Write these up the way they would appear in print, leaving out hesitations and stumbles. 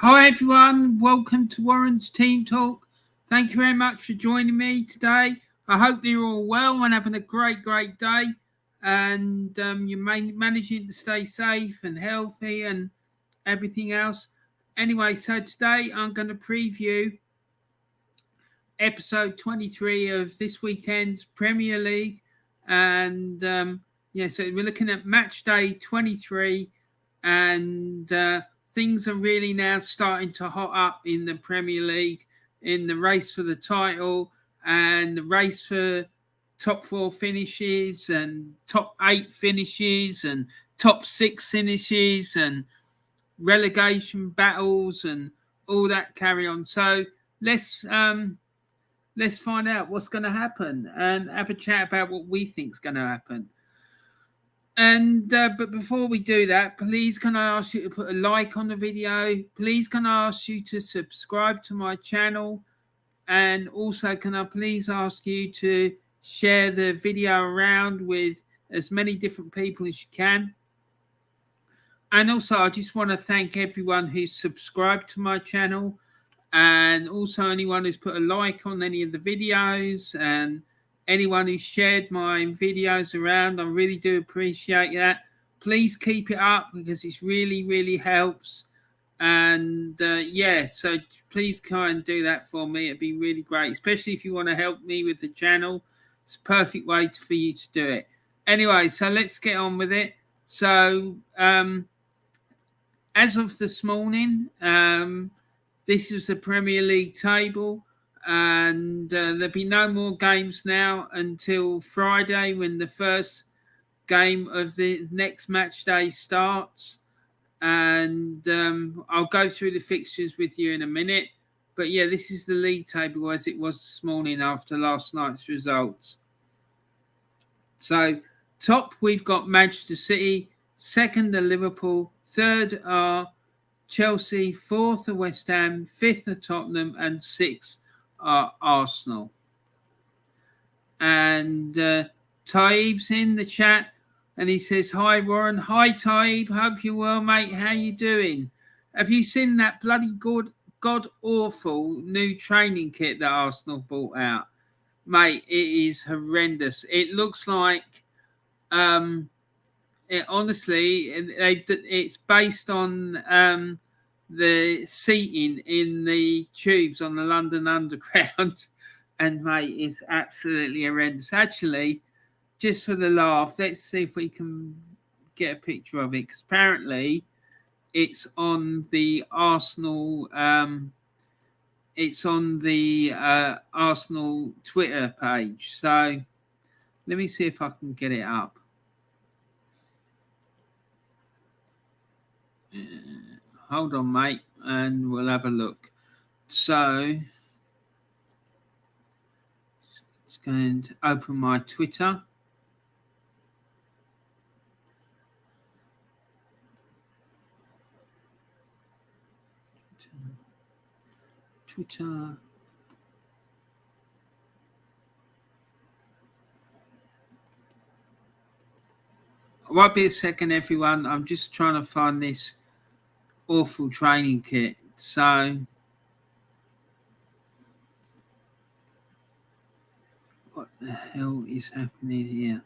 Hi everyone, welcome to Warren's Team Talk. Thank you very much for joining me today. I hope you're all well and having a great day, and you're managing to stay safe and healthy and everything else. Anyway, so today I'm going to preview episode 23 of this weekend's Premier League, and so we're looking at match day 23, and things are really now starting to hot up in the Premier League, in the race for the title and the race for top 4 finishes and top 8 finishes and top 6 finishes and relegation battles and all that carry on. So let's find out what's going to happen and have a chat about what we think is going to happen. And but before we do that, please can I ask you to put a like on the video? Please can I ask you to subscribe to my channel? And also can I please ask you to share the video around with as many different people as you can? And also I just want to thank everyone who's subscribed to my channel, and also anyone who's put a like on any of the videos, and anyone who shared my videos around. I really do appreciate that. Please keep it up because it's really helps. And so please try and do that for me. It'd be really great, especially if you want to help me with the channel. It's a perfect way for you to do it. Anyway, so let's get on with it. So as of this morning, this is the Premier League table. And there'll be no more games now until Friday, when the first game of the next match day starts. And I'll go through the fixtures with you in a minute. But yeah, this is the league table as it was this morning after last night's results. So top, we've got Manchester City. Second are Liverpool. Third are Chelsea. Fourth are West Ham. Fifth are Tottenham. And sixth are Arsenal. And Taib's in the chat, and he says, hi Warren. Hi Taib, hope you're well, mate. How you doing? Have you seen that bloody god awful new training kit that Arsenal bought out? Mate, it is horrendous. It looks like it's based on the seating in the tubes on the London Underground, and mate, it's absolutely horrendous. Actually, just for the laugh, let's see if we can get a picture of it, because apparently it's on the Arsenal Arsenal Twitter page. So let me see if I can get it up. Hold on, mate, and we'll have a look. So, just going to open my Twitter. Twitter. It won't be a second, everyone. I'm just trying to find this awful training kit. So what the hell is happening here?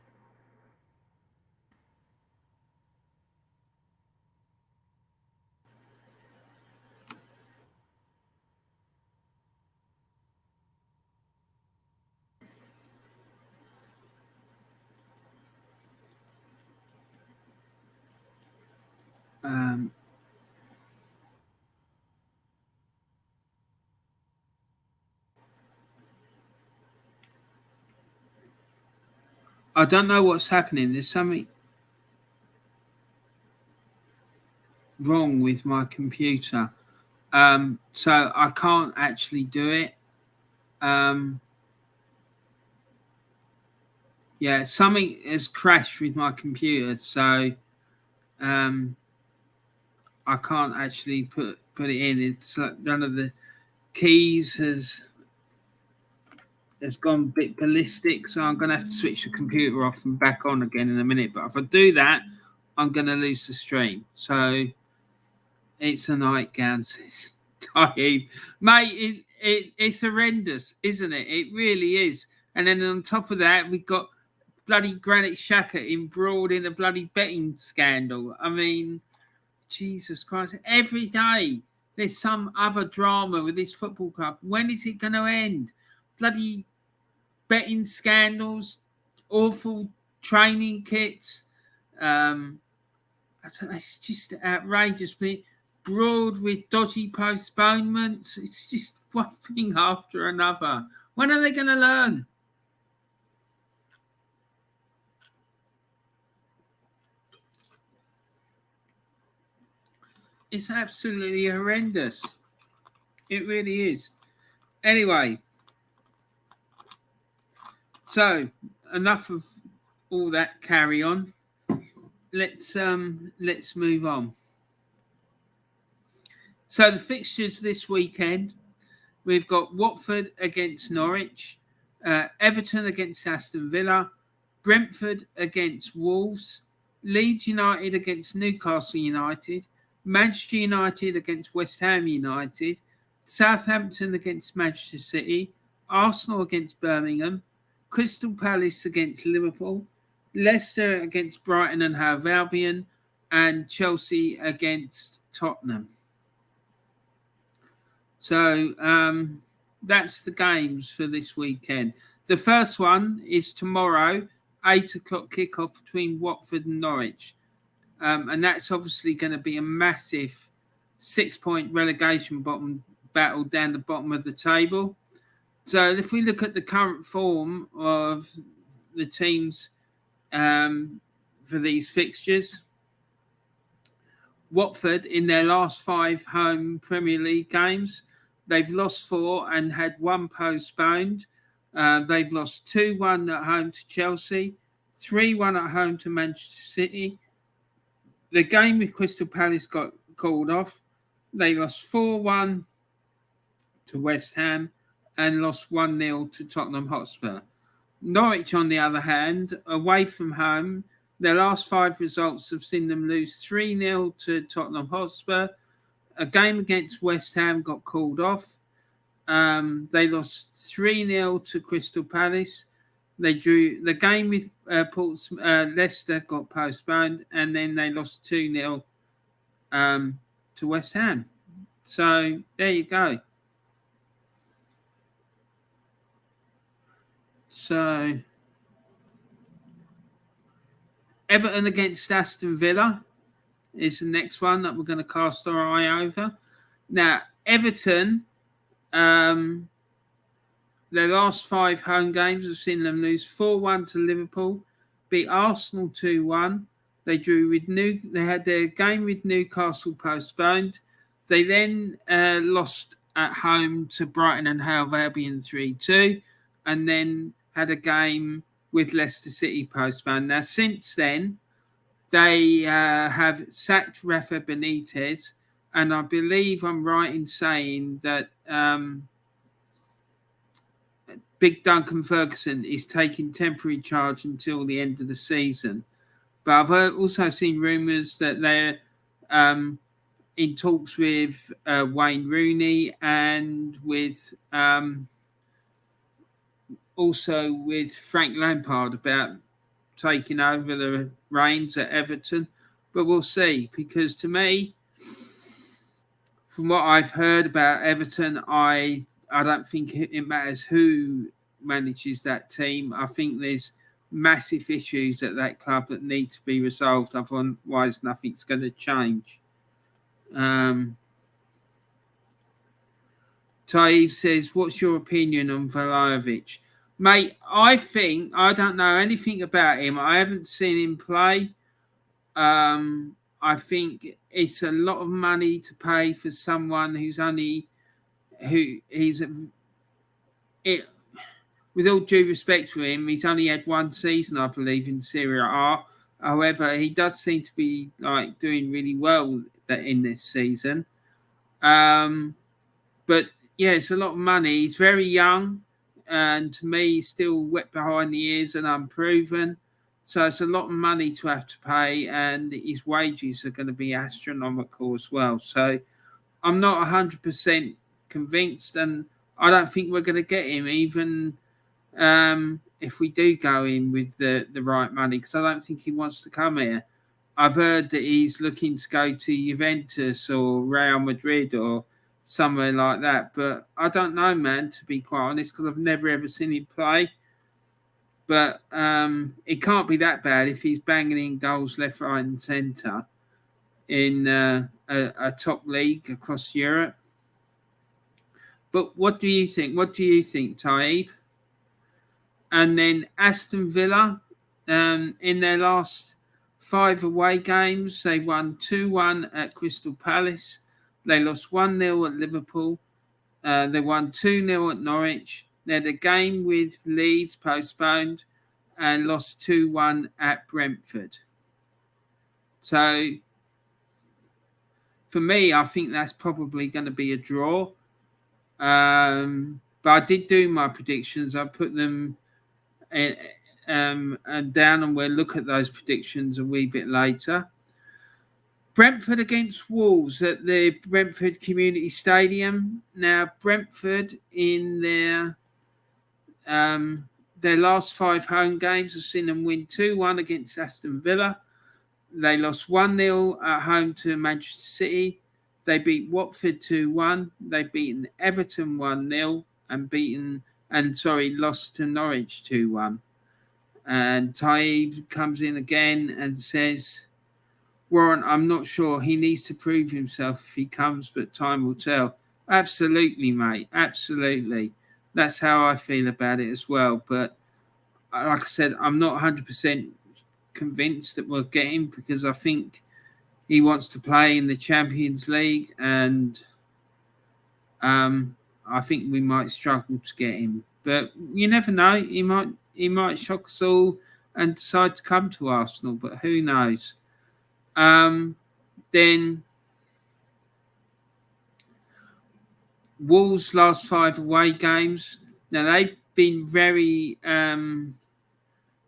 I don't know what's happening. There's something wrong with my computer. So I can't actually do it. Yeah, something has crashed with my computer, so I can't actually put it in. It's like none of the keys has gone a bit ballistic, so I'm going to have to switch the computer off and back on again in a minute. But if I do that, I'm going to lose the stream. So It's a nightgown, says Taib. Mate, it's horrendous, isn't it? It really is. And then on top of that, we've got bloody Granit Xhaka embroiled in a bloody betting scandal. I mean, Jesus Christ. Every day there's some other drama with this football club. When is it going to end? Bloody betting scandals, awful training kits. It's just outrageous. Broad with dodgy postponements. It's just one thing after another. When are they going to learn? It's absolutely horrendous. It really is. Anyway, so enough of all that carry on. Let's move on. So the fixtures this weekend, we've got Watford against Norwich, Everton against Aston Villa, Brentford against Wolves, Leeds United against Newcastle United, Manchester United against West Ham United, Southampton against Manchester City, Arsenal against Birmingham, Crystal Palace against Liverpool, Leicester against Brighton and Hove Albion, and Chelsea against Tottenham. So that's the games for this weekend. The first one is tomorrow, 8 o'clock kickoff between Watford and Norwich. And that's obviously going to be a massive 6-point relegation battle down the bottom of the table. So if we look at the current form of the teams for these fixtures, Watford, in their last 5 home Premier League games, they've lost 4 and had 1 postponed. They've lost 2-1 at home to Chelsea, 3-1 at home to Manchester City. The game with Crystal Palace got called off. They lost 4-1 to West Ham and lost 1-0 to Tottenham Hotspur. Norwich, on the other hand, away from home, their last 5 results have seen them lose 3-0 to Tottenham Hotspur. A game against West Ham got called off. They lost 3-0 to Crystal Palace. They drew the game with Leicester got postponed, and then they lost 2-0 to West Ham. So there you go. So Everton against Aston Villa is the next one that we're going to cast our eye over. Now, Everton, their last 5 home games have seen them lose 4-1 to Liverpool, beat Arsenal 2-1. They had their game with Newcastle postponed. They then lost at home to Brighton and Hove Albion 3-2, and then had a game with Leicester City postponed. Now, since then, they have sacked Rafa Benitez, and I believe I'm right in saying that Big Duncan Ferguson is taking temporary charge until the end of the season. But I've also seen rumours that they're in talks with Wayne Rooney and with also with Frank Lampard about taking over the reins at Everton. But we'll see, because to me, from what I've heard about Everton, I don't think it matters who manages that team. I think there's massive issues at that club that need to be resolved. Otherwise, nothing's going to change. Taib says, what's your opinion on Vlahovic? Mate, I don't know anything about him. I haven't seen him play. I think it's a lot of money to pay for someone with all due respect to him, he's only had 1 season, I believe, in Serie A. However, he does seem to be doing really well in this season. But yeah, it's a lot of money. He's very young, and to me, he's still wet behind the ears and unproven. So it's a lot of money to have to pay, and his wages are going to be astronomical as well. So I'm not 100% convinced, and I don't think we're going to get him, even if we do go in with the right money, because I don't think he wants to come here. I've heard that he's looking to go to Juventus or Real Madrid or somewhere like that, but I don't know, man, to be quite honest, because I've never ever seen him play. But it can't be that bad if he's banging in goals left, right, and centre in a top league across Europe. But what do you think? What do you think, Taib? And then Aston Villa, in their last 5 away games, they won 2-1 at Crystal Palace. They lost 1-0 at Liverpool. They won 2-0 at Norwich. They had a game with Leeds postponed and lost 2-1 at Brentford. So, for me, I think that's probably going to be a draw. But I did do my predictions. I put them down, and we'll look at those predictions a wee bit later. Brentford against Wolves at the Brentford Community Stadium. Now, Brentford in their last 5 home games have seen them win 2-1 against Aston Villa. They lost 1-0 at home to Manchester City. They beat Watford 2-1. They've beaten Everton 1-0 and lost to Norwich 2-1. And Taib comes in again and says, Warren, I'm not sure. He needs to prove himself if he comes, but time will tell. Absolutely, mate. Absolutely. That's how I feel about it as well. But like I said, I'm not 100% convinced that we'll get him, because I think he wants to play in the Champions League, and I think we might struggle to get him. But you never know. He might shock us all and decide to come to Arsenal, but who knows? Then Wolves' last 5 away games. Now, they've been very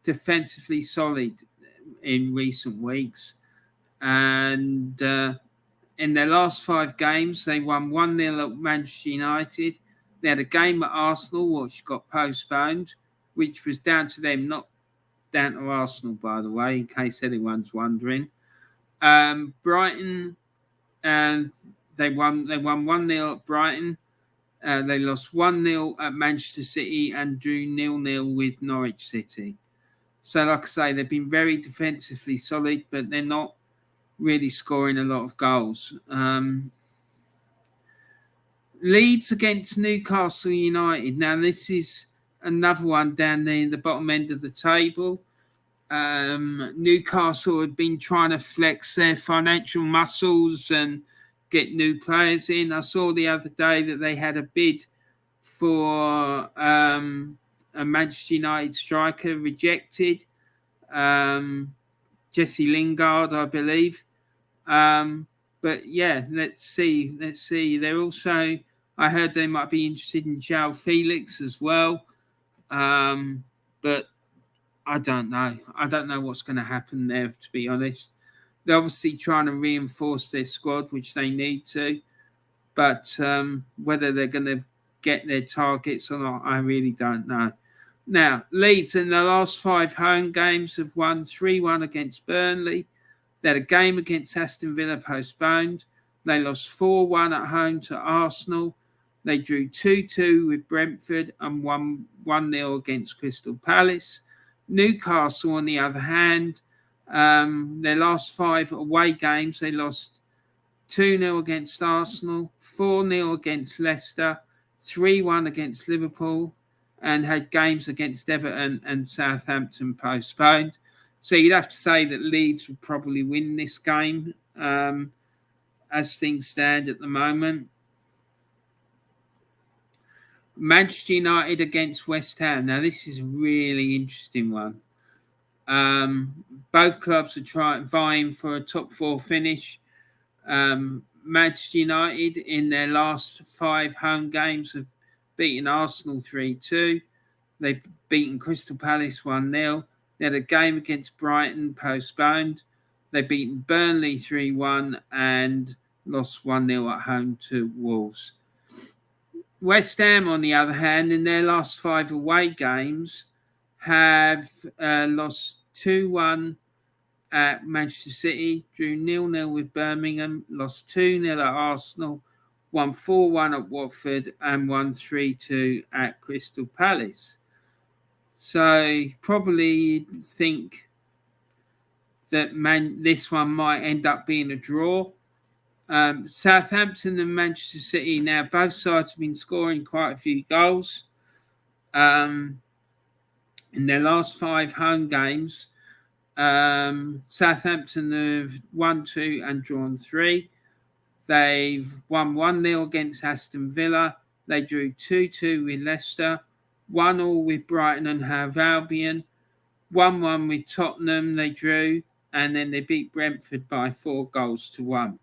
defensively solid in recent weeks. And in their last 5 games, they won 1-0 at Manchester United. They had a game at Arsenal, which got postponed, which was down to them, not down to Arsenal, by the way, in case anyone's wondering. Brighton, they won 1-0 at Brighton. They lost 1-0 at Manchester City and drew 0-0 with Norwich City. So, like I say, they've been very defensively solid, but they're not really scoring a lot of goals. Leeds against Newcastle United. Now, this is another one down there in the bottom end of the table. Newcastle have been trying to flex their financial muscles and get new players in. I saw the other day that they had a bid for a Manchester United striker rejected, Jesse Lingard, I believe. But yeah, let's see. They're also, I heard they might be interested in João Felix as well. But I don't know. I don't know what's going to happen there, to be honest. They're obviously trying to reinforce their squad, which they need to. But whether they're going to get their targets or not, I really don't know. Now, Leeds in their last 5 home games have won 3-1 against Burnley. They had a game against Aston Villa postponed. They lost 4-1 at home to Arsenal. They drew 2-2 with Brentford and won 1-0 against Crystal Palace. Newcastle, on the other hand, their last 5 away games, they lost 2-0 against Arsenal, 4-0 against Leicester, 3-1 against Liverpool, and had games against Everton and Southampton postponed. So you'd have to say that Leeds would probably win this game as things stand at the moment. Manchester United against West Ham. Now, this is a really interesting one. Both clubs are vying for a top 4 finish. Manchester United, in their last 5 home games, have beaten Arsenal 3-2. They've beaten Crystal Palace 1-0. They had a game against Brighton postponed. They beaten Burnley 3-1 and lost 1-0 at home to Wolves. West Ham, on the other hand, in their last 5 away games, have lost 2-1 at Manchester City, drew 0-0 with Birmingham, lost 2-0 at Arsenal, won 4-1 at Watford, and won 3-2 at Crystal Palace. So probably you'd think that this one might end up being a draw. Southampton and Manchester City, now both sides have been scoring quite a few goals. In their last 5 home games, Southampton have won 2 and drawn 3. They've won 1-0 against Aston Villa. They drew 2-2 with Leicester, 1-1 with Brighton and Hove Albion, 1-1 with Tottenham, they drew, and then they beat Brentford by 4-1.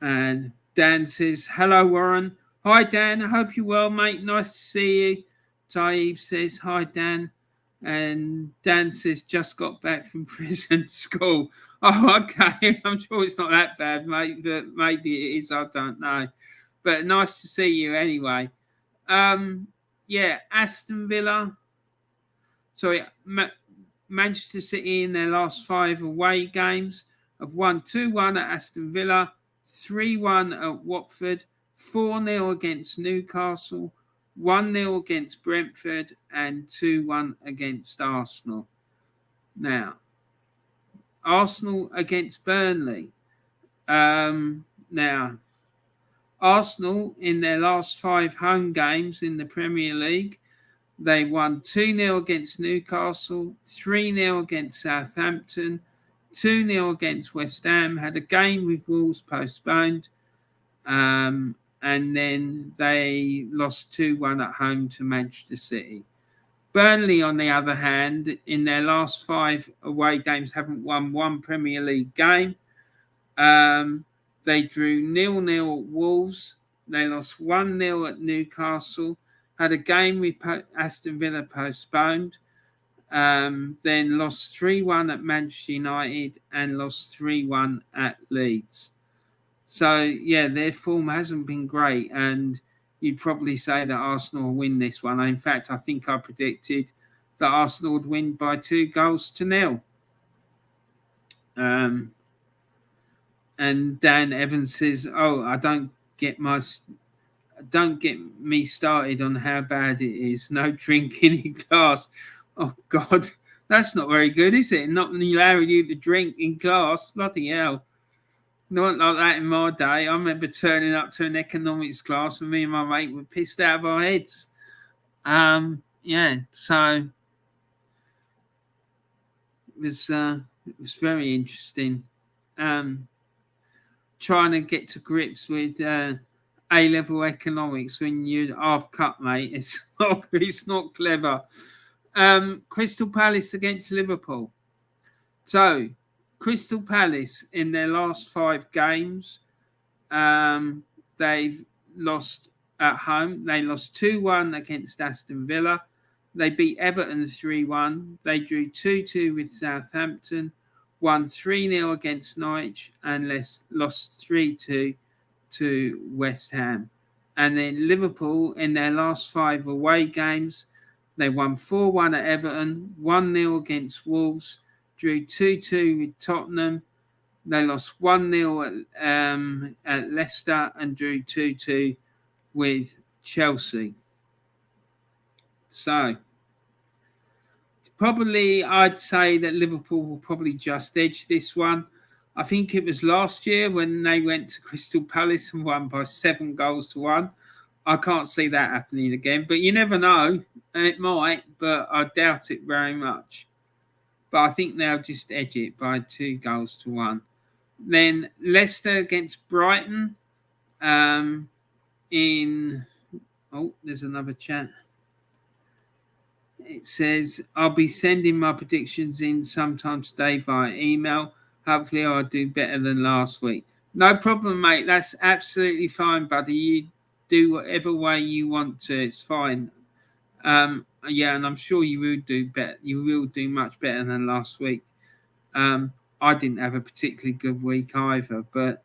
And Dan says, hello, Warren. Hi, Dan. I hope you're well, mate. Nice to see you. Taib says, hi, Dan. And Dan says, just got back from prison school. Oh, okay. I'm sure it's not that bad, mate, but maybe it is. I don't know. But nice to see you anyway. Aston Villa. Sorry, Manchester City in their last 5 away games have won 2-1 at Aston Villa, 3-1 at Watford, 4-0 against Newcastle, 1-0 against Brentford, and 2-1 against Arsenal. Now, Arsenal against Burnley. Now, Arsenal in their last 5 home games in the Premier League, they won 2-0 against Newcastle, 3-0 against Southampton, 2-0 against West Ham, had a game with Wolves postponed, and then they lost 2-1 at home to Manchester City. Burnley, on the other hand, in their last 5 away games, haven't won 1 Premier League game. They drew 0-0 at Wolves. They lost 1-0 at Newcastle. Had a game with Aston Villa postponed. Then lost 3-1 at Manchester United and lost 3-1 at Leeds. So, yeah, their form hasn't been great. And you'd probably say that Arsenal will win this one. In fact, I think I predicted that Arsenal would win by 2-0. And Dan Evans says, don't get me started on how bad it is. No drinking in class. Oh, God. That's not very good, is it? Not allowing you to drink in class. Bloody hell. Not like that in my day. I remember turning up to an economics class and me and my mate were pissed out of our heads. So it was very interesting. Trying to get to grips with A-level economics when you're half cut, mate. It's not clever. Crystal Palace against Liverpool. So, Crystal Palace in their last 5 games, they've lost at home. They lost 2-1 against Aston Villa. They beat Everton 3-1. They drew 2-2 with Southampton, won 3-0 against Norwich, and lost 3-2 to West Ham. And then Liverpool, in their last 5 away games, they won 4-1 at Everton, 1-0 against Wolves, drew 2-2 with Tottenham. They lost 1-0 at Leicester and drew 2-2 with Chelsea. So, probably I'd say that Liverpool will probably just edge this one. I think it was last year when they went to Crystal Palace and won by 7-1. I can't see that happening again, but you never know. It might, but I doubt it very much. But I think they'll just edge it by 2-1. Then Leicester against Brighton. There's another chat. It says, I'll be sending my predictions in sometime today via email. Hopefully I'll do better than last week. No problem, mate. That's absolutely fine, buddy. You do whatever way you want to. It's fine. Yeah, and I'm sure you will do better. You will do much better than last week. I didn't have a particularly good week either, but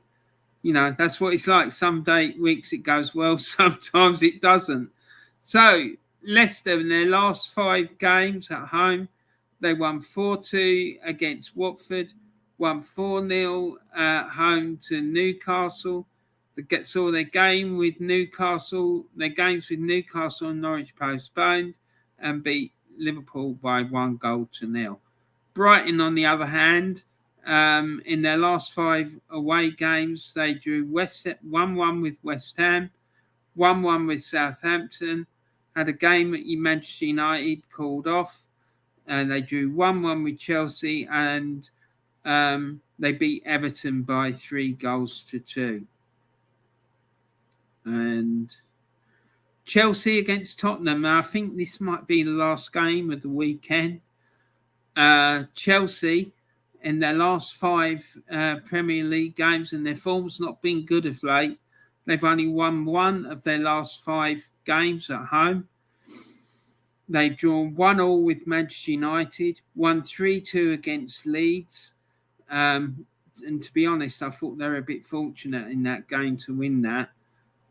that's what it's like. Some weeks it goes well, sometimes it doesn't. So Leicester, in their last 5 games at home, they won 4-2 against Watford, won 4-0 at home to Newcastle. Saw their games with Newcastle and Norwich postponed, and beat Liverpool by 1-0. Brighton, on the other hand, in their last 5 away games, they drew 1-1 with West Ham, 1-1 with Southampton, had a game at Manchester United called off, and they drew 1-1 with Chelsea, and they beat Everton by 3-2. And Chelsea against Tottenham. I think this might be the last game of the weekend. Chelsea, in their last 5 Premier League games, and their form's not been good of late. They've only won 1 of their last 5 games at home. They've drawn 1-1 with Manchester United, won 3-2 against Leeds. And to be honest, I thought they were a bit fortunate in that game to win that.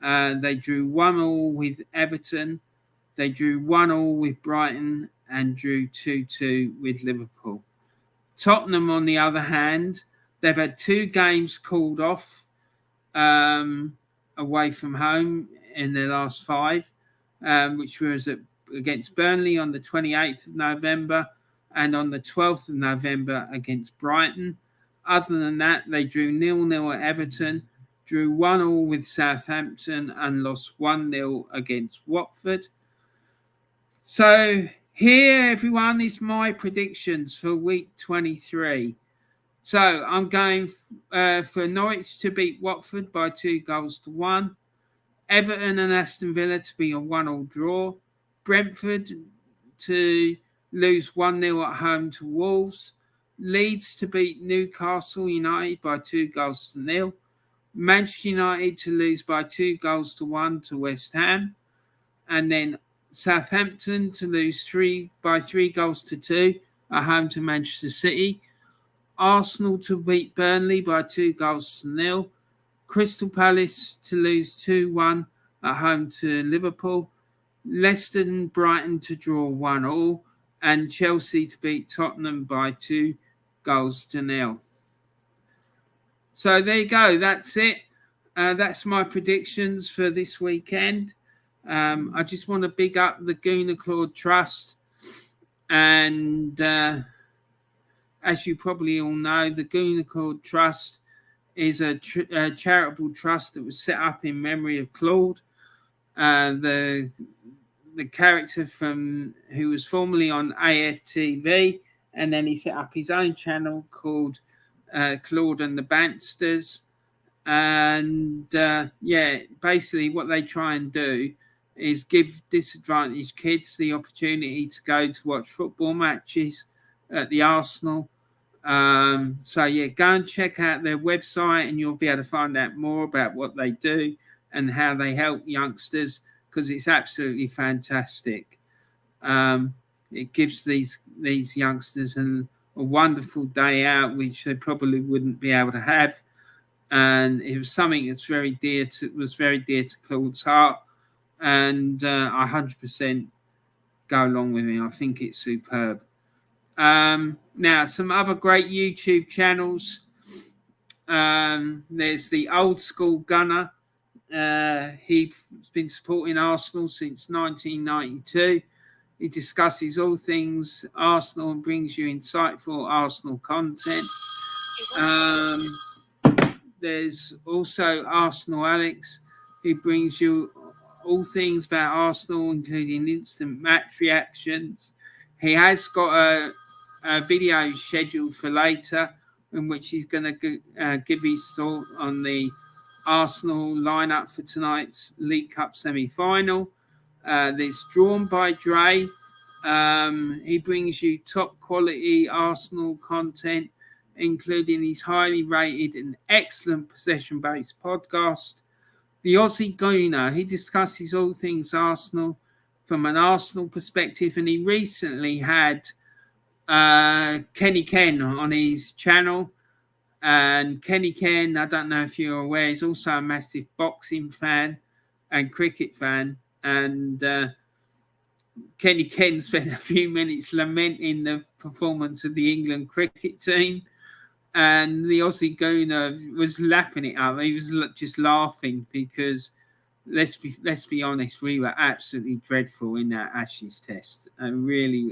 They drew 1-1 with Everton. They drew 1-1 with Brighton and drew 2-2 with Liverpool. Tottenham, on the other hand, they've had 2 games called off away from home in their last 5, which was against Burnley on the 28th of November and on the 12th of November against Brighton. Other than that, they drew 0-0 at Everton, drew 1-1 with Southampton, and lost 1-0 against Watford. So here, everyone, is my predictions for week 23. So I'm going for Norwich to beat Watford by 2-1, Everton and Aston Villa to be a 1-1 draw, Brentford to lose 1-0 at home to Wolves, Leeds to beat Newcastle United by 2-0, Manchester United to lose by 2-1 to West Ham, and then Southampton to lose 3-2 at home to Manchester City, Arsenal to beat Burnley by 2-0, Crystal Palace to lose 2-1 at home to Liverpool, Leicester and Brighton to draw 1-1, and Chelsea to beat Tottenham by 2-0. So there you go. That's it. That's my predictions for this weekend. I just want to big up the GoonerClaude Trust. And as you probably all know, the GoonerClaude Trust is a charitable trust that was set up in memory of Claude, the character who was formerly on AFTV, and then he set up his own channel called Claude and the Bansters. And basically what they try and do is give disadvantaged kids the opportunity to go to watch football matches at the Arsenal. Go and check out their website, and you'll be able to find out more about what they do and how they help youngsters, because it's absolutely fantastic. It gives these youngsters a wonderful day out, which they probably wouldn't be able to have. And it was something that's very dear to Claude's heart, and I 100% go along with him. I think it's superb. Now, some other great YouTube channels. There's the Old School Gunner. He's been supporting Arsenal since 1992. He discusses all things Arsenal and brings you insightful Arsenal content. There's also Arsenal Alex, who brings you all things about Arsenal, including instant match reactions. He has got a video scheduled for later, in which he's going to give his thought on the Arsenal lineup for tonight's League Cup semi-final. There's Drawn by Dre. He brings you top quality Arsenal content, including his highly rated and excellent possession-based podcast. The Aussie Gooner, he discusses all things Arsenal from an Arsenal perspective, and he recently had Kenny Ken on his channel. And Kenny Ken, I don't know if you're aware, is also a massive boxing fan and cricket fan. And Kenny Ken spent a few minutes lamenting the performance of the England cricket team. And the Aussie Gooner was lapping it up. He was just laughing because, let's be honest, we were absolutely dreadful in that Ashes test. And really,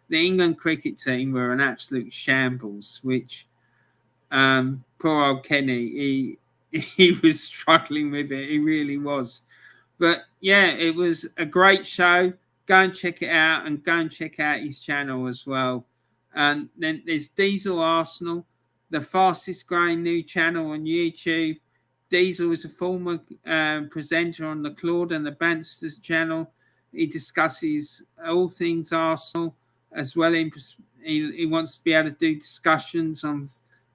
the England cricket team were an absolute shambles, which poor old Kenny, he was struggling with it. He really was. But yeah, it was a great show. Go and check it out, and go and check out his channel as well. And then there's Diesel Arsenal, the fastest growing new channel on YouTube. Diesel is a former presenter on the Claude and the Bansters channel. He discusses all things Arsenal as well. He wants to be able to do discussions on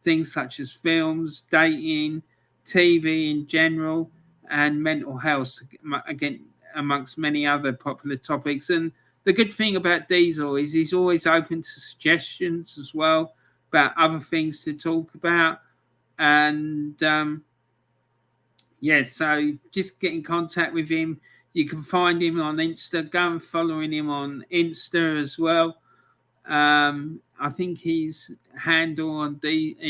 things such as films, dating, TV in general, and mental health, again, amongst many other popular topics. And the good thing about Diesel is he's always open to suggestions as well about other things to talk about. And so just get in contact with him. You can find him on Insta. Go and following him on Insta as well. I think his handle on Insta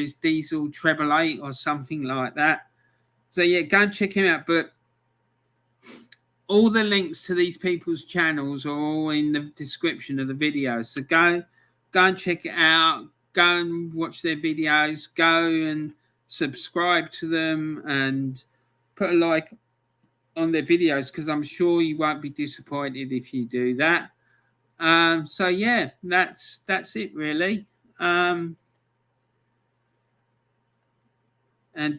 is Diesel888 or something like that. So yeah, go and check him out. But all the links to these people's channels are all in the description of the video. So go and check it out. Go and watch their videos. Go and subscribe to them and put a like on their videos, because I'm sure you won't be disappointed if you do that. So yeah, that's it really. And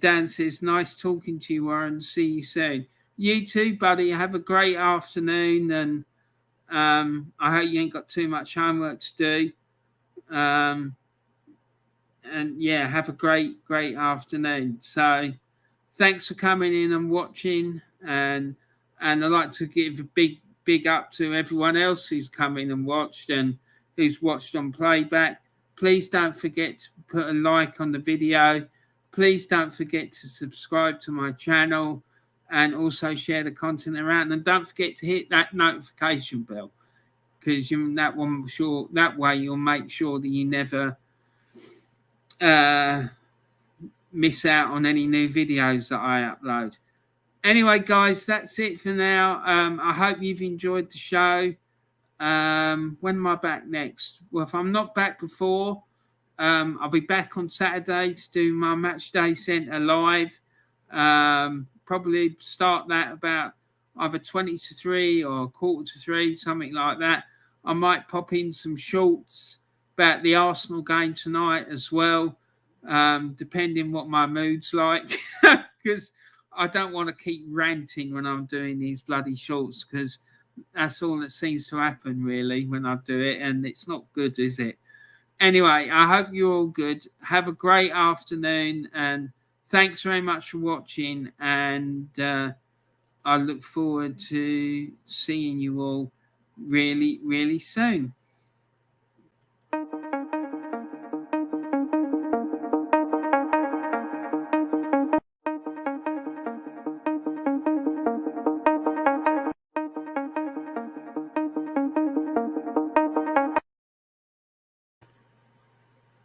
Dan says, nice talking to you, Warren. See you soon. You too, buddy. Have a great afternoon, and I hope you ain't got too much homework to do. And yeah, have a great afternoon. So thanks for coming in and watching, and I'd like to give a big up to everyone else who's come in and watched and who's watched on playback. Please don't forget to put a like on the video. Please don't forget to subscribe to my channel and also share the content around. And don't forget to hit that notification bell, because that way you'll make sure that you never miss out on any new videos that I upload. Anyway, guys, that's it for now. I hope you've enjoyed the show. When am I back next? Well, if I'm not back before, I'll be back on Saturday to do my Match Day Centre live. Probably start that about either 20 to 3 or 2:45, something like that. I might pop in some shorts about the Arsenal game tonight as well, depending what my mood's like, because I don't want to keep ranting when I'm doing these bloody shorts, because that's all that seems to happen really when I do it, and it's not good, is it? Anyway, I hope you're all good. Have a great afternoon, and thanks very much for watching, and I look forward to seeing you all really, really soon.